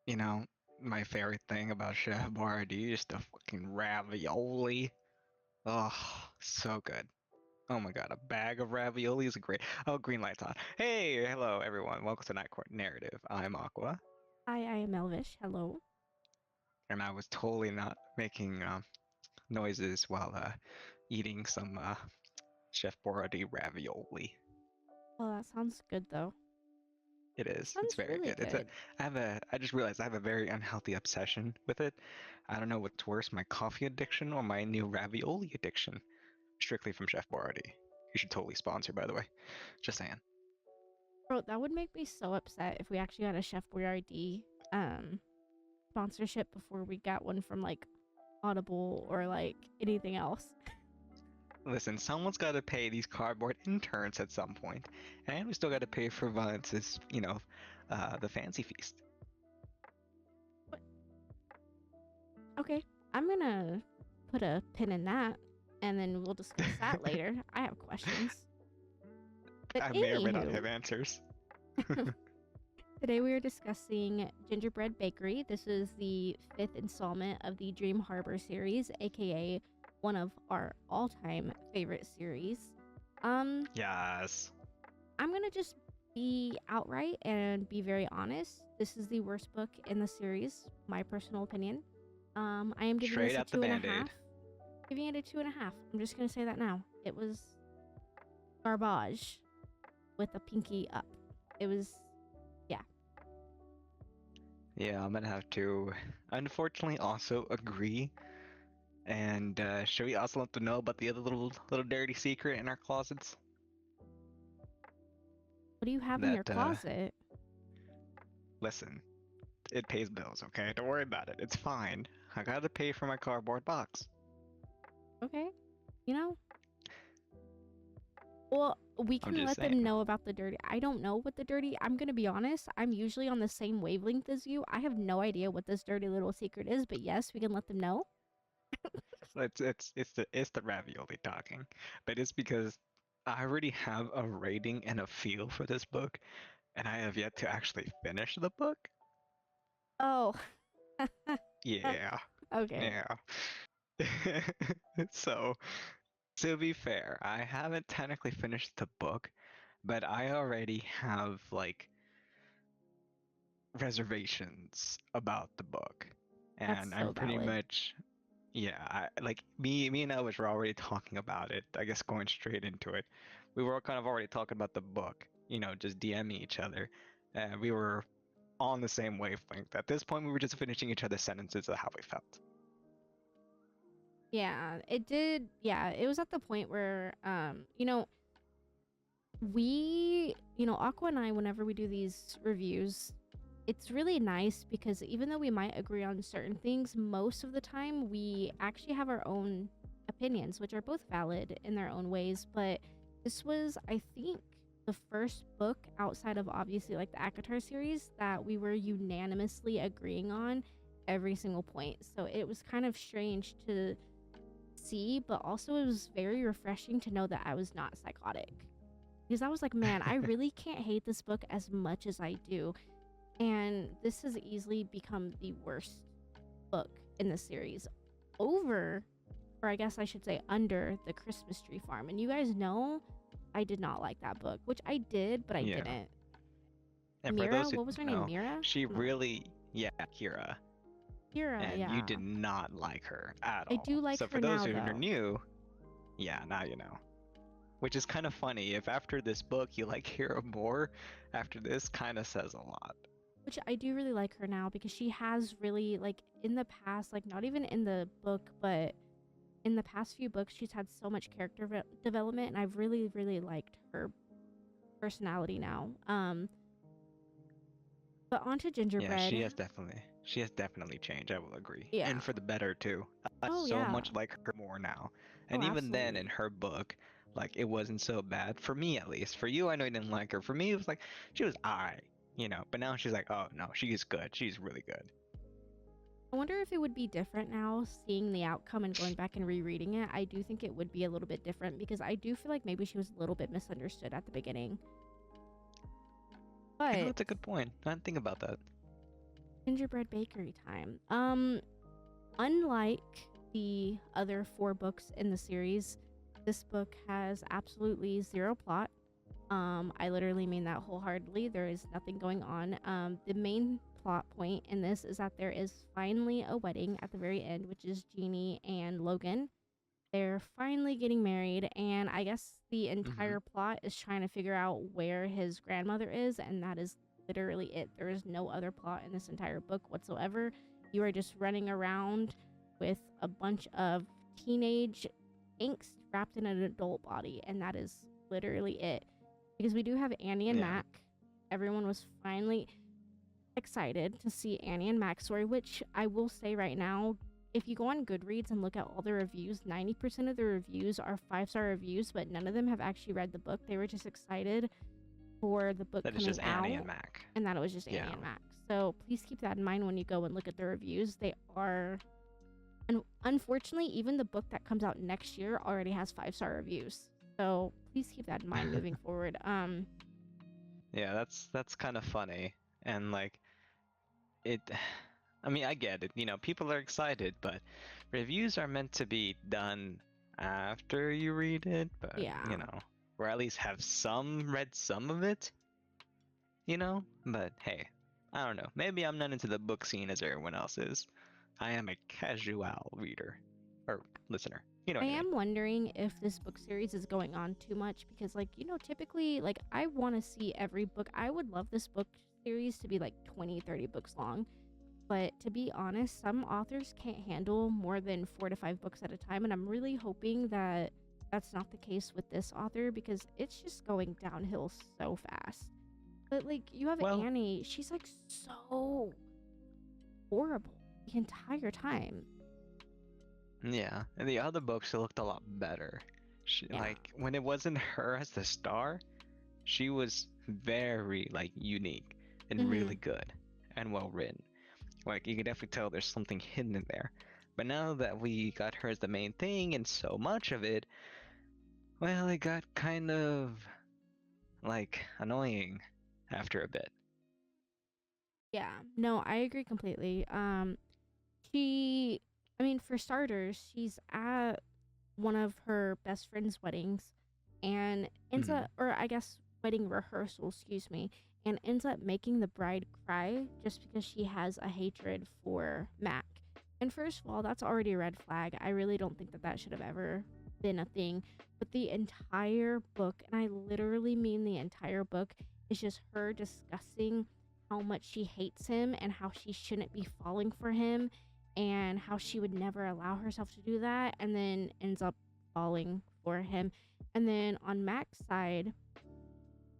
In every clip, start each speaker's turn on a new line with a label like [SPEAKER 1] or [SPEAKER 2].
[SPEAKER 1] You know, my favorite thing about Chef Boyardee is the fucking ravioli. Oh, so good. Oh my god, a bag of ravioli is great. Oh, green light's on. Hey, hello everyone. Welcome to Night Court Narrative. I'm Aqua,
[SPEAKER 2] Hi, I am Elvish. Hello.
[SPEAKER 1] and I was totally not making noises while eating some Chef Boyardee ravioli.
[SPEAKER 2] Well, that sounds good though.
[SPEAKER 1] It is. It's
[SPEAKER 2] Sounds
[SPEAKER 1] very
[SPEAKER 2] really
[SPEAKER 1] good.
[SPEAKER 2] good.
[SPEAKER 1] I just realized I have a very unhealthy obsession with it. I don't know what's worse, my coffee addiction or my new ravioli addiction. Strictly from Chef Boyardee. You should totally sponsor, by the way. Just saying.
[SPEAKER 2] Bro, that would make me so upset if we actually had a Chef Boyardee sponsorship before we got one from like Audible or like anything else.
[SPEAKER 1] Listen, someone's got to pay these cardboard interns at some point, and we still got to pay for Valence's, the fancy feast.
[SPEAKER 2] But okay, I'm gonna put a pin in that and then we'll discuss that later. I have questions. But
[SPEAKER 1] I may or may not
[SPEAKER 2] anywho,
[SPEAKER 1] have answers.
[SPEAKER 2] today we are discussing Gingerbread Bakery. This is the fifth installment of the Dream Harbor series, aka one of our all-time favorite series. Um,
[SPEAKER 1] Yes.
[SPEAKER 2] I'm gonna just be outright and be very honest. This is the worst book in the series, my personal opinion. I am giving
[SPEAKER 1] Straight
[SPEAKER 2] this a
[SPEAKER 1] out the
[SPEAKER 2] two and a
[SPEAKER 1] band-aid.
[SPEAKER 2] half. Giving it a 2.5. I'm just gonna say that now. It was garbage with a pinky up. It was, yeah.
[SPEAKER 1] Yeah, I'm gonna have to, unfortunately, also agree. And should we also let them know about the other little dirty secret in our closets?
[SPEAKER 2] What do you have in your
[SPEAKER 1] That
[SPEAKER 2] closet?
[SPEAKER 1] listen, it pays bills, okay? Don't worry about it. It's fine. I gotta pay for my cardboard box.
[SPEAKER 2] Okay, you know. Well, we
[SPEAKER 1] I'm
[SPEAKER 2] can
[SPEAKER 1] just
[SPEAKER 2] let them
[SPEAKER 1] saying.
[SPEAKER 2] know about the dirty. I don't know what the dirty. I'm gonna be honest. I'm usually on the same wavelength as you. I have no idea what this dirty little secret is, but yes, we can let them know.
[SPEAKER 1] It's the ravioli talking, but it's because I already have a rating and a feel for this book, and I have yet to actually finish the book.
[SPEAKER 2] Oh,
[SPEAKER 1] Yeah,
[SPEAKER 2] okay.
[SPEAKER 1] yeah. So, to be fair, I haven't technically finished the book, but I already have like reservations about the book,
[SPEAKER 2] That's
[SPEAKER 1] and I'm
[SPEAKER 2] so
[SPEAKER 1] pretty
[SPEAKER 2] valid.
[SPEAKER 1] much yeah. Like me and Elvis were already talking about it. I guess going straight into it, we were kind of already talking about the book. Just DMing each other, and we were on the same wavelength. At this point, we were just finishing each other's sentences of how we felt.
[SPEAKER 2] Yeah, it did. Yeah, it was at the point where, Aqua and I, whenever we do these reviews, it's really nice because even though we might agree on certain things, most of the time we actually have our own opinions, which are both valid in their own ways. But this was, I think, the first book outside of obviously like the ACOTAR series that we were unanimously agreeing on every single point. So it was kind of strange to see, but also it was very refreshing to know that I was not psychotic. Because I was like, man, I really can't hate this book as much as I do. And this has easily become the worst book in the series. Over, or I guess I should say under, the Christmas Tree Farm. And you guys know I did not like that book, which I did, but I
[SPEAKER 1] Yeah.
[SPEAKER 2] didn't.
[SPEAKER 1] And for
[SPEAKER 2] Mira?
[SPEAKER 1] those who
[SPEAKER 2] What was
[SPEAKER 1] don't
[SPEAKER 2] her name?
[SPEAKER 1] know,
[SPEAKER 2] Mira?
[SPEAKER 1] she
[SPEAKER 2] No.
[SPEAKER 1] really, yeah, Kira,
[SPEAKER 2] Kira,
[SPEAKER 1] and you did
[SPEAKER 2] yeah.
[SPEAKER 1] not like her at
[SPEAKER 2] I do
[SPEAKER 1] all.
[SPEAKER 2] like
[SPEAKER 1] So
[SPEAKER 2] her
[SPEAKER 1] for those
[SPEAKER 2] now,
[SPEAKER 1] who are
[SPEAKER 2] though.
[SPEAKER 1] new, yeah, now you know. Which is kind of funny. If after this book you like Kira more, after this kind of says a lot.
[SPEAKER 2] Which I do really like her now because she has really, like, in the past, like, not even in the book, but in the past few books, she's had so much character development, and I've really, really liked her personality now. But on to
[SPEAKER 1] Yeah, she
[SPEAKER 2] Gingerbread.
[SPEAKER 1] has definitely changed. I will agree, and
[SPEAKER 2] Yeah.
[SPEAKER 1] for the better too. I
[SPEAKER 2] Oh,
[SPEAKER 1] so
[SPEAKER 2] yeah.
[SPEAKER 1] much like her more now,
[SPEAKER 2] Oh,
[SPEAKER 1] and even then in
[SPEAKER 2] absolutely.
[SPEAKER 1] her book, like it wasn't so bad for me at least. For you, I know you didn't like her. For me, it was like she was alright. But now she's like, oh no, she's good. She's really good.
[SPEAKER 2] I wonder if it would be different now, seeing the outcome and going back and rereading it. I do think it would be a little bit different because I do feel like maybe she was a little bit misunderstood at the beginning. But
[SPEAKER 1] That's a good point. I didn't think about that.
[SPEAKER 2] Gingerbread Bakery time. Unlike the other four books in the series, this book has absolutely zero plot. I literally mean that wholeheartedly. There is nothing going on. The main plot point in this is that there is finally a wedding at the very end, which is Jeanie and Logan. They're finally getting married, and I guess the
[SPEAKER 1] Mm-hmm.
[SPEAKER 2] entire plot is trying to figure out where his grandmother is, and that is literally it. There is no other plot in this entire book whatsoever. You are just running around with a bunch of teenage angst wrapped in an adult body, and that is literally it. Because we do have Annie and
[SPEAKER 1] Yeah.
[SPEAKER 2] Mac. Everyone was finally excited to see Annie and Mac's story, which I will say right now, if you go on Goodreads and look at all the reviews, 90% of the reviews are 5-star reviews, but none of them have actually read the book. They were just excited for the book
[SPEAKER 1] That is
[SPEAKER 2] coming
[SPEAKER 1] just Annie and
[SPEAKER 2] out
[SPEAKER 1] Mac.
[SPEAKER 2] and that it was just Annie
[SPEAKER 1] Yeah.
[SPEAKER 2] and Mac. So please keep that in mind when you go and look at the reviews. They are, and unfortunately, even the book that comes out next year already has 5-star reviews. So please keep that in mind moving forward.
[SPEAKER 1] Yeah, that's kind of funny. And like it I mean, I get it. People are excited, but reviews are meant to be done after you read it, but
[SPEAKER 2] Yeah.
[SPEAKER 1] or at least have read some of it, But hey, I don't know. Maybe I'm not into the book scene as everyone else is. I am a casual reader or listener. You know
[SPEAKER 2] I
[SPEAKER 1] what I mean?
[SPEAKER 2] am wondering if this book series is going on too much because, like, typically, like, I want to see every book. I would love this book series to be like 20, 30 books long. But to be honest, some authors can't handle more than 4 to 5 books at a time. And I'm really hoping that that's not the case with this author because it's just going downhill so fast. But, like, you have
[SPEAKER 1] Well,
[SPEAKER 2] Annie, she's like so horrible the entire time.
[SPEAKER 1] yeah. And the other books looked a lot better.
[SPEAKER 2] Yeah.
[SPEAKER 1] Like when it wasn't her as the star, she was very like unique and
[SPEAKER 2] Mm-hmm.
[SPEAKER 1] really good and well written. Like you could definitely tell there's something hidden in there. But now that we got her as the main thing and so much of it, well, it got kind of like annoying after a bit.
[SPEAKER 2] Yeah. No, I agree completely. She, I mean, for starters, she's at one of her best friend's weddings and ends
[SPEAKER 1] Hmm.
[SPEAKER 2] up, or I guess wedding rehearsal, excuse me, and ends up making the bride cry just because she has a hatred for Mac. And first of all, that's already a red flag. I really don't think that that should have ever been a thing. But the entire book, and I literally mean the entire book, is just her discussing how much she hates him and how she shouldn't be falling for him and how she would never allow herself to do that and then ends up falling for him. And then on Mac's side,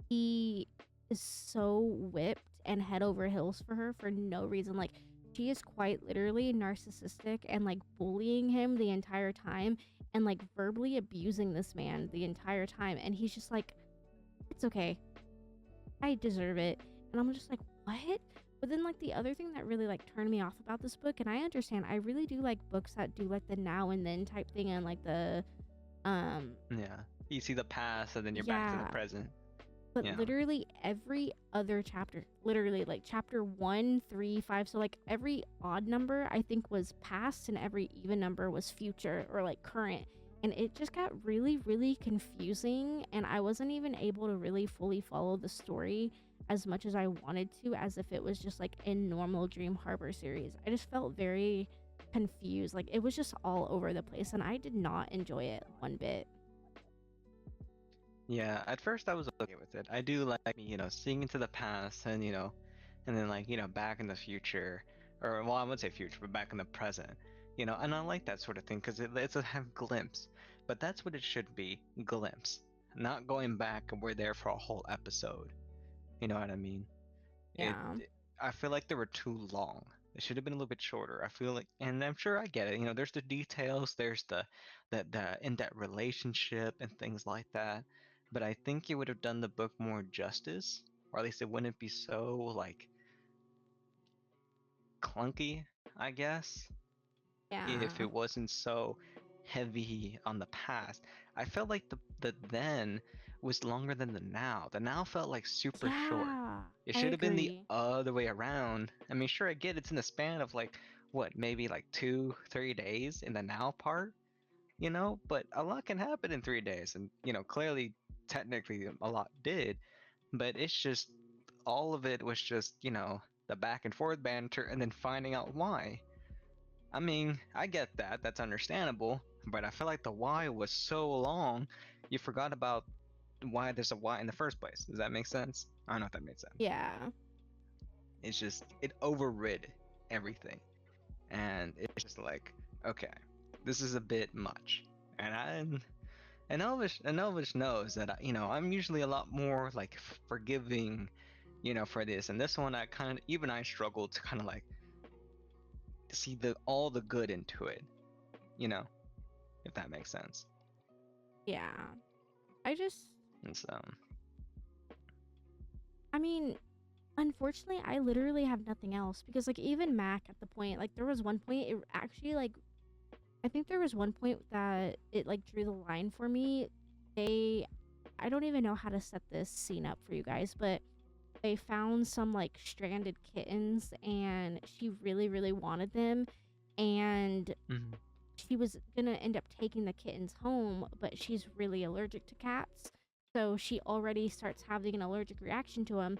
[SPEAKER 2] he is so whipped and head over heels for her for no reason. Like, she is quite literally narcissistic and like bullying him the entire time and like verbally abusing this man the entire time. And he's just like, it's okay. I deserve it. And I'm just like, what? But then like the other thing that really like turned me off about this book, and I understand, I really do like books that do like the now and then type thing and like the um
[SPEAKER 1] Yeah. You see the past and then you're back to the
[SPEAKER 2] yeah,
[SPEAKER 1] present.
[SPEAKER 2] but
[SPEAKER 1] Yeah.
[SPEAKER 2] literally every other chapter, literally like chapter 1, 3, 5, so like every odd number I think was past and every even number was future or like current. And it just got really, really confusing, and I wasn't even able to really fully follow the story as much as I wanted to, as if it was just like a normal Dream Harbor series. I just felt very confused. Like it was just all over the place, and I did not enjoy it one bit.
[SPEAKER 1] Yeah, at first I was okay with it. I do like, seeing into the past and then like, back in the future, or well, I would say future, but back in the present, and I like that sort of thing because it's a have glimpse, but that's what it should be, glimpse, not going back and we're there for a whole episode. You know what I mean? It,
[SPEAKER 2] Yeah.
[SPEAKER 1] I feel like they were too long. They should have been a little bit shorter. I feel like, and I'm sure I get it. There's the details, there's the in that relationship and things like that. But I think it would have done the book more justice, or at least it wouldn't be so like clunky, I guess, if
[SPEAKER 2] Yeah.
[SPEAKER 1] it wasn't so heavy on the past. I felt like the then was longer than the now. The now felt like super short.
[SPEAKER 2] Yeah,
[SPEAKER 1] It
[SPEAKER 2] I
[SPEAKER 1] should have been the
[SPEAKER 2] agree.
[SPEAKER 1] other way around. I mean, sure, I get it's in the span of like, what, maybe like 2, 3 days in the now part, but a lot can happen in 3 days. And, clearly, technically, a lot did, but it's just all of it was just, the back and forth banter and then finding out why. I mean, I get that. That's understandable. But I feel like the why was so long, you forgot about why there's a why in the first place. Does that make sense? I don't know if that made sense.
[SPEAKER 2] Yeah.
[SPEAKER 1] It's just, it overrid everything. And it's just like, okay, this is a bit much. And Elvish knows that, I'm usually a lot more like forgiving, for this. And this one, even I struggled to kind of like see all the good into it, you know, if that makes sense.
[SPEAKER 2] Yeah. I just
[SPEAKER 1] And so,
[SPEAKER 2] I mean, unfortunately, I literally have nothing else because like even Mac at the point, like there was one point it actually like I think there was one point that it like drew the line for me. They I don't even know how to set this scene up for you guys, but they found some like stranded kittens and she really really wanted them and
[SPEAKER 1] mhm.
[SPEAKER 2] she was going to end up taking the kittens home, but she's really allergic to cats. So she already starts having an allergic reaction to them.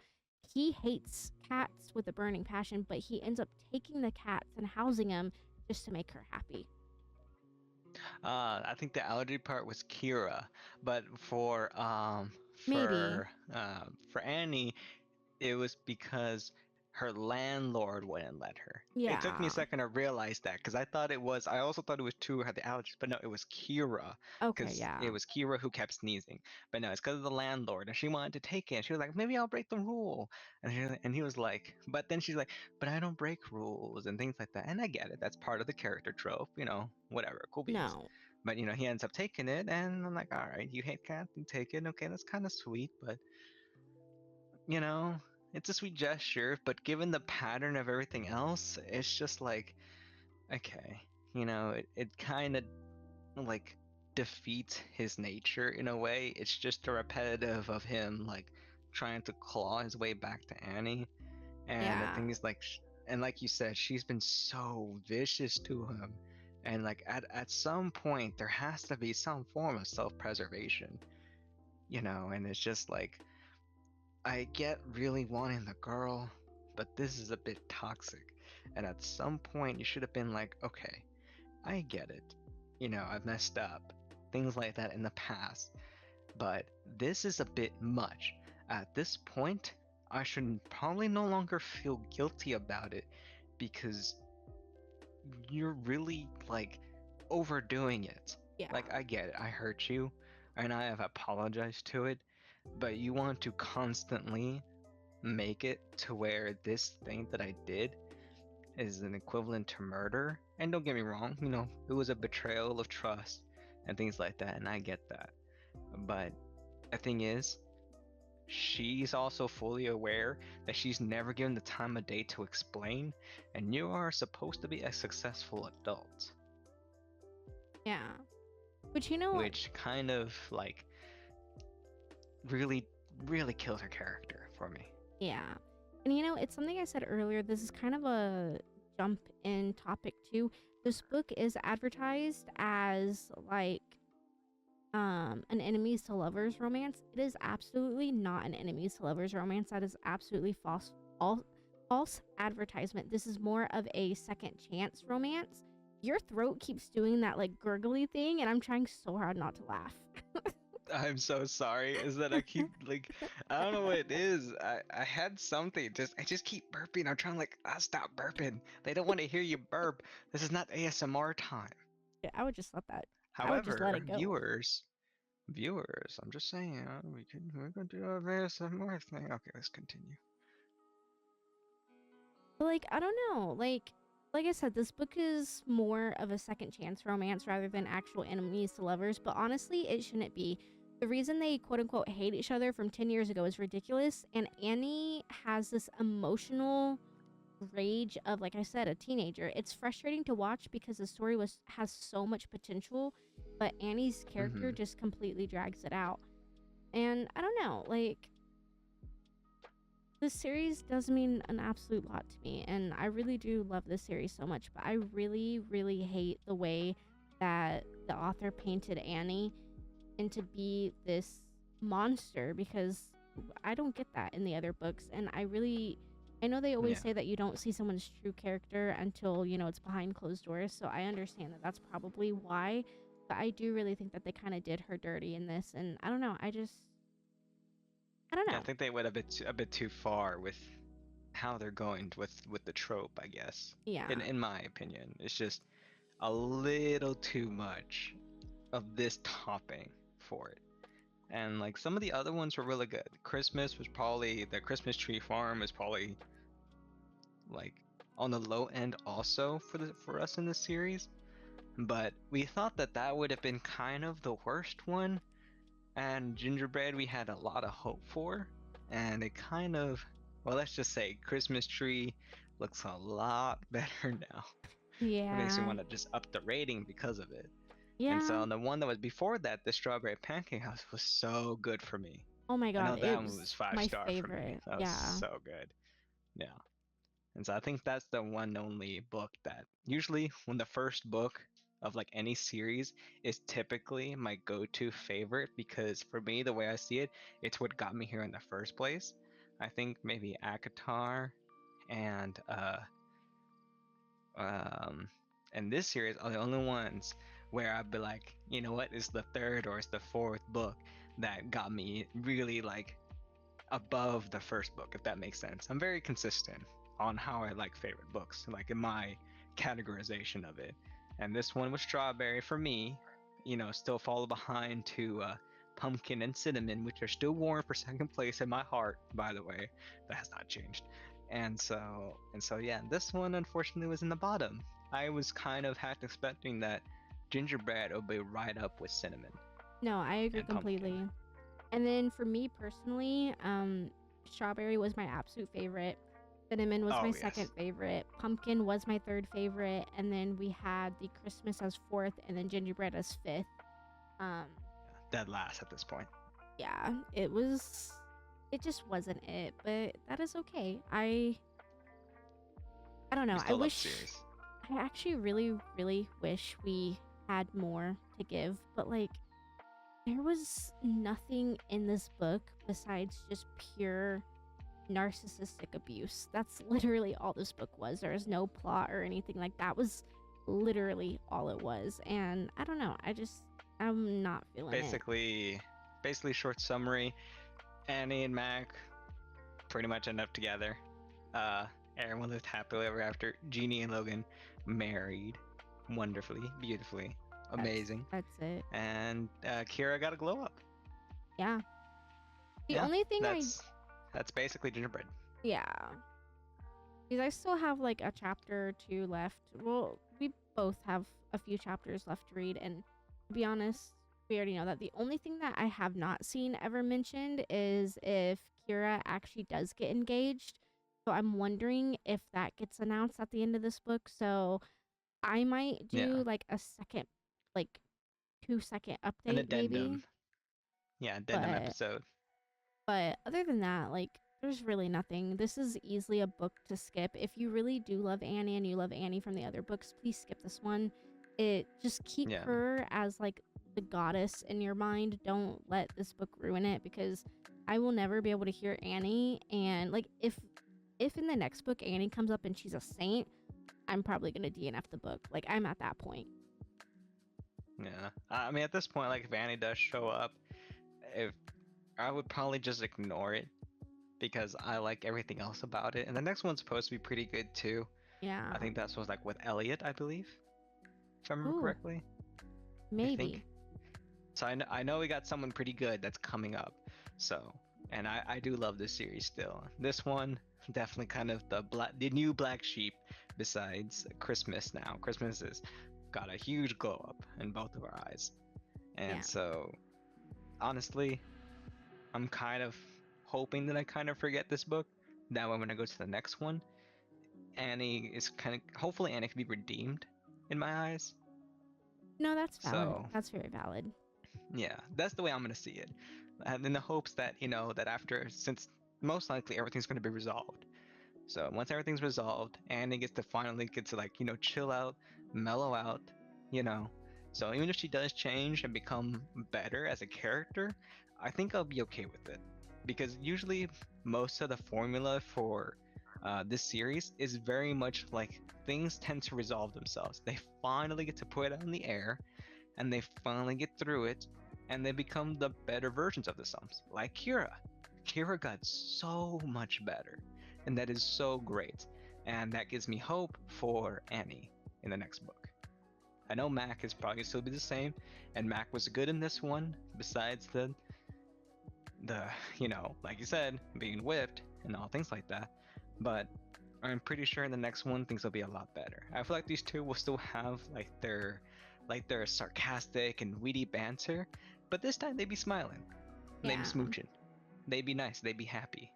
[SPEAKER 2] He hates cats with a burning passion, but he ends up taking the cats and housing them just to make her happy.
[SPEAKER 1] I think the allergy part was Kira, but
[SPEAKER 2] Maybe.
[SPEAKER 1] for Annie, it was because her landlord wouldn't let her. It took me a
[SPEAKER 2] Yeah.
[SPEAKER 1] second to realize that because I also thought it was two who had the allergies, but no, it was Kira
[SPEAKER 2] Okay,
[SPEAKER 1] because it
[SPEAKER 2] yeah.
[SPEAKER 1] was Kira who kept sneezing. But no, it's because of the landlord and she wanted to take it. She was like, maybe I'll break the rule. And he was like, but then she's like, but I don't break rules and things like that. And I get it. That's part of the character trope, whatever, cool beans.
[SPEAKER 2] No.
[SPEAKER 1] But he ends up taking it, and I'm like, all right, you hate cats, you take it. Okay, that's kind of sweet, but you know, it's a sweet gesture, but given the pattern of everything else, it's just like, okay, it kind of like defeats his nature in a way. It's just a repetitive of him like trying to claw his way back to Annie. And the
[SPEAKER 2] Yeah.
[SPEAKER 1] thing is like, and like you said, she's been so vicious to him. And like at some point, there has to be some form of self-preservation, and it's just like, I get really wanting the girl, but this is a bit toxic. And at some point, you should have been like, okay, I get it. I've messed up. Things like that in the past. But this is a bit much. At this point, I should probably no longer feel guilty about it because you're really like overdoing it.
[SPEAKER 2] Yeah.
[SPEAKER 1] Like, I get it. I hurt you and I have apologized to it, but you want to constantly make it to where this thing that I did is an equivalent to murder. And don't get me wrong, it was a betrayal of trust and things like that, and I get that. But the thing is, she's also fully aware that she's never given the time of day to explain, and you are supposed to be a successful adult,
[SPEAKER 2] Yeah. But you know,
[SPEAKER 1] which kind of like really, really killed her character for me.
[SPEAKER 2] yeah. And you know, it's something I said earlier. This is kind of a jump in topic too. This book is advertised as like an enemies to lovers romance. It is absolutely not an enemies to lovers romance. That is absolutely all false advertisement. This is more of a second chance romance. Your throat keeps doing that like gurgly thing and I'm trying so hard not to laugh.
[SPEAKER 1] I'm so sorry. Is that I keep like, I don't know what it is. I had something. I just keep burping. I'm trying to like, stop burping. They don't want to hear you burp. This is not ASMR time.
[SPEAKER 2] Yeah, I would just let
[SPEAKER 1] However,
[SPEAKER 2] it go.
[SPEAKER 1] viewers, I'm just saying, we're gonna do a ASMR thing. Okay, let's continue.
[SPEAKER 2] But like I don't know, like I said, this book is more of a second chance romance rather than actual enemies to lovers, but honestly, it shouldn't be. The reason they quote unquote hate each other from 10 years ago is ridiculous, and Annie has this emotional rage of, like I said, a teenager. It's frustrating to watch because the story has so much potential, but Annie's character
[SPEAKER 1] Mm-hmm.
[SPEAKER 2] just completely drags it out. And I don't know, like, this series does mean an absolute lot to me, and I really do love this series so much, but I really, really hate the way that the author painted Annie and to be this monster because I don't get that in the other books. And I know they always
[SPEAKER 1] Yeah.
[SPEAKER 2] say that you don't see someone's true character until, it's behind closed doors. So I understand that that's probably why. But I do really think that they kind of did her dirty in this. And I don't know. I don't
[SPEAKER 1] Yeah, I
[SPEAKER 2] know.
[SPEAKER 1] think they went a bit too far with how they're going with the trope, I guess.
[SPEAKER 2] Yeah.
[SPEAKER 1] In my opinion, it's just a little too much of this topping for it. And like some of the other ones were really good. Christmas was probably the Christmas Tree Farm is probably like on the low end also for us in this series. But we thought that that would have been kind of the worst one, and Gingerbread we had a lot of hope for, and it kind of, well, let's just say Christmas Tree looks a lot better now. It makes me
[SPEAKER 2] Yeah.
[SPEAKER 1] want to just up the rating because of it. And
[SPEAKER 2] Yeah.
[SPEAKER 1] so the one that was before that, the Strawberry Pancake House, was so good for me.
[SPEAKER 2] Oh my
[SPEAKER 1] I
[SPEAKER 2] God.
[SPEAKER 1] know
[SPEAKER 2] It
[SPEAKER 1] that one was
[SPEAKER 2] was
[SPEAKER 1] five
[SPEAKER 2] my
[SPEAKER 1] star for me.
[SPEAKER 2] favorite.
[SPEAKER 1] That was
[SPEAKER 2] Yeah.
[SPEAKER 1] so good. Yeah. And so I think that's the one only book that usually when the first book of like any series is typically my go-to favorite, because for me the way I see it, it's what got me here in the first place. I think maybe Akatar and um and this series are the only ones where I'd be like, you know what, it's the third or it's the fourth book that got me really like above the first book, if that makes sense. I'm very consistent on how I like favorite books, like in my categorization of it. And this one was Strawberry for me, still follow behind to Pumpkin and Cinnamon, which are still warm for second place in my heart, by the way. That has not changed. And so yeah, this one unfortunately was in the bottom. I was kind of half expecting that Gingerbread would be right up with Cinnamon
[SPEAKER 2] No, I agree
[SPEAKER 1] and Pumpkin.
[SPEAKER 2] completely. And then for me personally, strawberry was my absolute favorite. Cinnamon was my
[SPEAKER 1] Oh
[SPEAKER 2] second
[SPEAKER 1] yes,
[SPEAKER 2] favorite. Pumpkin was my third favorite. And then we had the Christmas as fourth and then gingerbread as fifth. Um,
[SPEAKER 1] dead last at this point.
[SPEAKER 2] yeah, it just wasn't it, but that is okay. I don't
[SPEAKER 1] We
[SPEAKER 2] know.
[SPEAKER 1] still love the series.
[SPEAKER 2] I actually really, really wish we had more to give, but like, there was nothing in this book besides just pure narcissistic abuse. That's literally all this book was. There was no plot or anything like that. Was literally all it was. And I don't know. I'm not feeling it.
[SPEAKER 1] basically basically short summary, Annie and Mac pretty much end up together. uh Everyone lived happily ever after. Jeanie and Logan married wonderfully, beautifully,
[SPEAKER 2] That's
[SPEAKER 1] amazing.
[SPEAKER 2] that's it.
[SPEAKER 1] And Kira got a glow up.
[SPEAKER 2] Yeah. The
[SPEAKER 1] Yeah,
[SPEAKER 2] only thing
[SPEAKER 1] that's that's basically Gingerbread.
[SPEAKER 2] yeah, because I still have like a chapter or two left. Well, we both have a few chapters left to read, and to be honest, we already know that. The only thing that I have not seen ever mentioned is if Kira actually does get engaged. So I'm wondering if that gets announced at the end of this book. So I might
[SPEAKER 1] Yeah,
[SPEAKER 2] do like a second, like 2-second
[SPEAKER 1] an
[SPEAKER 2] update maybe.
[SPEAKER 1] addendum. Yeah, addendum
[SPEAKER 2] But
[SPEAKER 1] episode.
[SPEAKER 2] other than that, like, there's really nothing. This is easily a book to skip. If you really do love Annie and you love Annie from the other books, please skip this one. It just keep
[SPEAKER 1] Yeah,
[SPEAKER 2] her as like the goddess in your mind. Don't let this book ruin it because I will never be able to hear Annie, and like if in the next book Annie comes up and she's a saint, I'm probably going to DNF the book. Like I'm at that point.
[SPEAKER 1] yeah. I mean, at this point, like if Annie does show up, if I would probably just ignore it because I like everything else about it. And the next one's supposed to be pretty good too. I
[SPEAKER 2] Yeah.
[SPEAKER 1] think that's was like with Elliot, I believe, if I remember
[SPEAKER 2] Ooh,
[SPEAKER 1] correctly. I think.
[SPEAKER 2] maybe.
[SPEAKER 1] So I know we got someone pretty good that's coming up. So, and I do love this series still. This one definitely kind of the new black sheep besides Christmas now. Christmas has got a huge glow up in both of our eyes. And
[SPEAKER 2] Yeah.
[SPEAKER 1] so honestly, I'm kind of hoping that I kind of forget this book. That way when I go to the next one, Annie is kind of hopefully Annie can be redeemed in my eyes.
[SPEAKER 2] No, that's valid.
[SPEAKER 1] So
[SPEAKER 2] That's very valid.
[SPEAKER 1] yeah, that's the way I'm gonna see it. and in the hopes that that after, since most likely everything's going to be resolved. So once everything's resolved, Annie gets to finally get to like chill out, mellow out, you know. So even if she does change and become better as a character, I think I'll be okay with it because usually most of the formula for this series is very much like things tend to resolve themselves. They finally get to put it out in the air and they finally get through it and they become the better versions of themselves. Like Kira. Kira got so much better, and that is so great. And that gives me hope for Annie in the next book. I know Mac is probably still be the same, and Mac was good in this one, besides the like you said, being whipped and all things like that. But I'm pretty sure in the next one things will be a lot better. I feel like these two will still have like their sarcastic and witty banter, but this time they be smiling, and they be
[SPEAKER 2] Yeah.
[SPEAKER 1] smooching, they be nice, they be happy,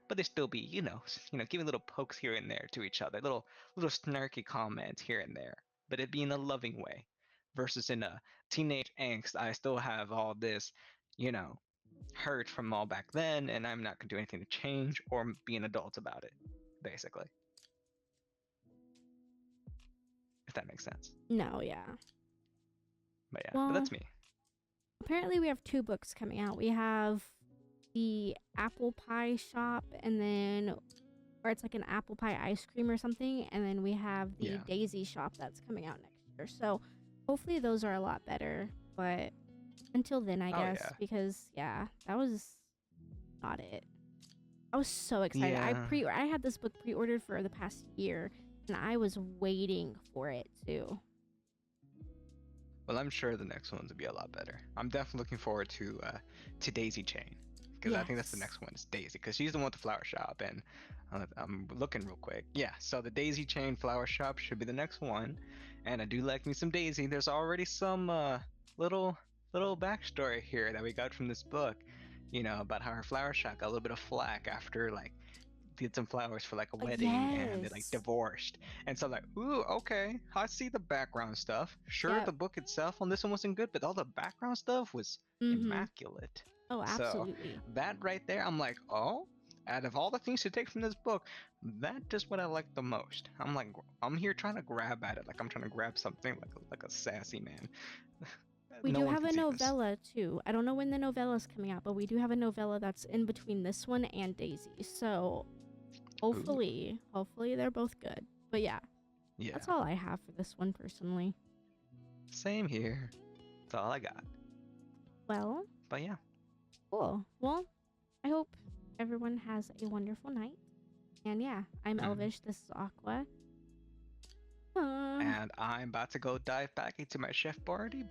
[SPEAKER 1] but they still be giving little pokes here and there to each other, little snarky comments here and there, but it be in a loving way, versus in a teenage angst. I still have all this, you know, hurt from all back then, and I'm not gonna do anything to change or be an adult about it, basically. If that makes sense.
[SPEAKER 2] No, yeah.
[SPEAKER 1] But yeah, but
[SPEAKER 2] Well,
[SPEAKER 1] that's me.
[SPEAKER 2] apparently we have two books coming out. We have the apple pie shop, and then, or it's like an apple pie ice cream or something, and then we have the
[SPEAKER 1] Yeah.
[SPEAKER 2] daisy shop that's coming out next year. So hopefully those are a lot better. But until then, I
[SPEAKER 1] Oh
[SPEAKER 2] guess,
[SPEAKER 1] yeah.
[SPEAKER 2] because yeah, that was not it. I was so excited.
[SPEAKER 1] Yeah.
[SPEAKER 2] I had this book pre-ordered for the past year, and I was waiting for it too.
[SPEAKER 1] Well, I'm sure the next ones will be a lot better. I'm definitely looking forward to Daisy Chain because I think that's the
[SPEAKER 2] Yes.
[SPEAKER 1] next one is Daisy because she's the one with the flower shop and I'm looking real quick. Yeah, so the Daisy Chain flower shop should be the next one, and I do like me some Daisy. There's already some little little backstory here that we got from this book, about how her flower shop got a little bit of flack after like did some flowers for like a wedding and they like
[SPEAKER 2] Yes.
[SPEAKER 1] divorced. And so like, ooh, okay, I see the background stuff. Sure,
[SPEAKER 2] Yep.
[SPEAKER 1] the book itself on this one wasn't good, but all the background stuff was
[SPEAKER 2] Mhm.
[SPEAKER 1] immaculate.
[SPEAKER 2] Oh,
[SPEAKER 1] So
[SPEAKER 2] absolutely.
[SPEAKER 1] that right there, I'm like, oh, out of all the things to take from this book, that is what I like the most. I'm like, I'm here trying to grab at it, like I'm trying to grab something like a sassy man.
[SPEAKER 2] We
[SPEAKER 1] No
[SPEAKER 2] do
[SPEAKER 1] one
[SPEAKER 2] have
[SPEAKER 1] can
[SPEAKER 2] a
[SPEAKER 1] see this.
[SPEAKER 2] novella too. I don't know when the novella's coming out, but we do have a novella that's in between this one and Daisy. So
[SPEAKER 1] Ooh,
[SPEAKER 2] hopefully they're both good. But yeah, that's
[SPEAKER 1] yeah,
[SPEAKER 2] all I have for this one personally.
[SPEAKER 1] same here. That's all I got.
[SPEAKER 2] Well,
[SPEAKER 1] But yeah.
[SPEAKER 2] cool. Well, I hope everyone has a wonderful night. And yeah, I'm
[SPEAKER 1] Mhm.
[SPEAKER 2] Elvish. This is Aqua. Um,
[SPEAKER 1] And I'm about to go dive back into my Chef Boyardee.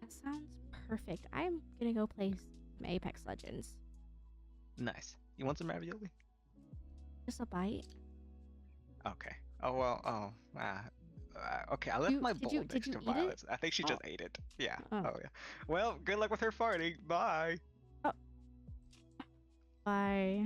[SPEAKER 2] that sounds perfect. I'm gonna go play some Apex Legends.
[SPEAKER 1] Nice. You want some ravioli?
[SPEAKER 2] Just a bite.
[SPEAKER 1] Okay. Oh well. Okay. I left my bowl
[SPEAKER 2] Did
[SPEAKER 1] next
[SPEAKER 2] you
[SPEAKER 1] to
[SPEAKER 2] eat it?
[SPEAKER 1] Violet's. I think she
[SPEAKER 2] Oh,
[SPEAKER 1] just ate it. Yeah.
[SPEAKER 2] oh,
[SPEAKER 1] Oh yeah. Well, good luck with her farting. Bye.
[SPEAKER 2] oh. Bye.